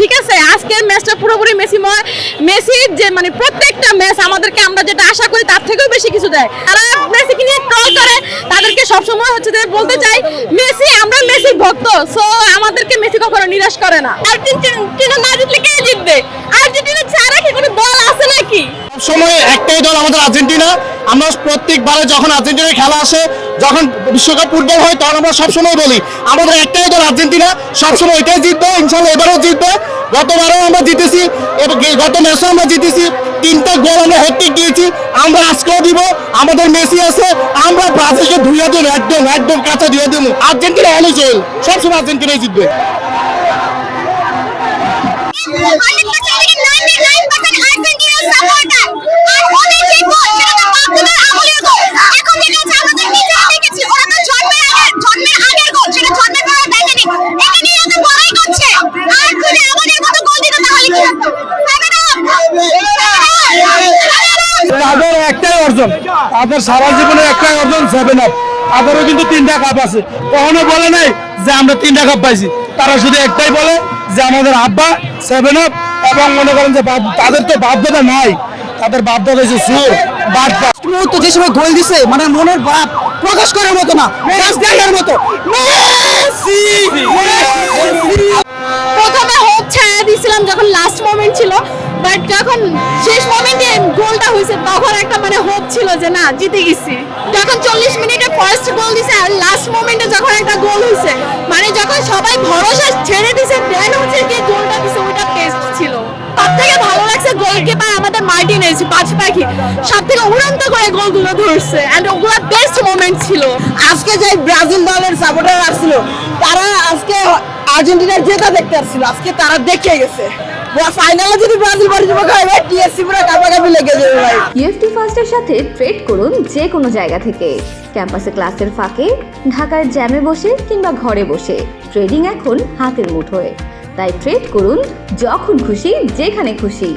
ঠিক আছে, আজকের ম্যাচটা পুরোপুরি মেসিময়। মেসির যে মানে প্রত্যেকটা ম্যাচ আমাদেরকে আমরা যেটা আশা করি তার থেকেও বেশি কিছু দেয়। তারা মেসিকে নিয়ে ট্রল করে, তাদেরকে সবসময় হচ্ছে যে বলতে চাই মেসি, আমরা মেসির ভক্ত, সো আমাদেরকে মেসি কখনো নিরাশ করে না। আর্জেন্টিনা না জিতলে কে জিতবে? আর্জেন্টিনা ছাড়া কি কোনো দল আছে নাকি? সময় একটাই দল আমাদের আর্জেন্টিনা। আমরা প্রত্যেকবারে যখন আর্জেন্টিনার খেলা আসে, যখন বিশ্বকাপ ফুটবল হয়, তখন আমরা সবসময় বলি আমাদের একটাই দল আর্জেন্টিনা, সবসময় এটাই জিতবে, ইনশাল্লাহ এবারও জিতবে। গতবারও আমরা জিতেছি, গত ম্যাচও আমরা জিতেছি, 3টা গোল আমরা হ্যাটট্রিক দিয়েছি, আমরা আজকেও দিব। আমাদের মেসি আছে, আমরা ব্রাজিলকে ধুইয়া দেবো, একদম একদম কাঁচা ধুইয়া দেবো। আর্জেন্টিনা অলওয়েজ উইল, সবসময় আর্জেন্টিনাই জিতবে। তাদের একটাই অর্জন, তাদের সারা জীবনে একটাই অর্জন 7 আপ। তাদেরও কিন্তু 3টা কাপ আছে, কখনো বলে নাই যে আমরা 3টা কাপ পাইছি। তারা শুধু একটাই বলে যে আমাদের আব্বা 7 আপ, এবং মনে করেন যে তাদের তো বাধ্যতা নাই, তাদের বাধ্যতা হয়েছে সুর বাদ। তো যে সময় গোল দিছে মানে মনের ভাব প্রকাশ করার মতো না, দেখার মতো। প্রথমে হোপ ছায়া দিয়েছিলাম যখন লাস্ট মোমেন্ট ছিল, বাট যখন শেষ মোমেন্টে গোলটা হয়েছে তখন একটা মানে হোপ ছিল যে না জিতে গেছি। যখন 40 মিনিটে ফার্স্ট গোল দিছে আর লাস্ট মোমেন্টে যখন একটা গোল হয়েছে, মানে যখন সবাই ভরসা ছেড়ে দিছে দেন হচ্ছে কি গোলটা দিছে, ওইটা টেস্ট ছিল। সব থেকে ভালো লাগছে গোলকিপার আমাদের মার্টিনেজ, পাঁচ পাখি সব থেকে উড়ন্ত করে গোলগুলো ধরছে, এন্ড ওগুলো বেস্ট মোমেন্ট ছিল। আজকে যে ব্রাজিল দলের সাপোর্টার আসছিল, তারা আজকে আর্জেন্টিনার জেতা দেখতে আসছিল, আজকে তারা দেখে গেছে। ফাইনালে যদি ব্রাজিল পরিচালক হয় ভাই, টিএসসি পুরো কাপাকাপি লেগে যাবে ভাই। ইউএফটি ফার্স্টের সাথে ট্রেড করুন যে কোনো জায়গা থেকে, ক্যাম্পাসে ক্লাসের ফাঁকে, ঢাকার জ্যামে বসে কিংবা ঘরে বসে। ট্রেডিং এখন হাতের মুঠোয়, তাই ট্রেড করুন যখন খুশি যেখানে খুশি।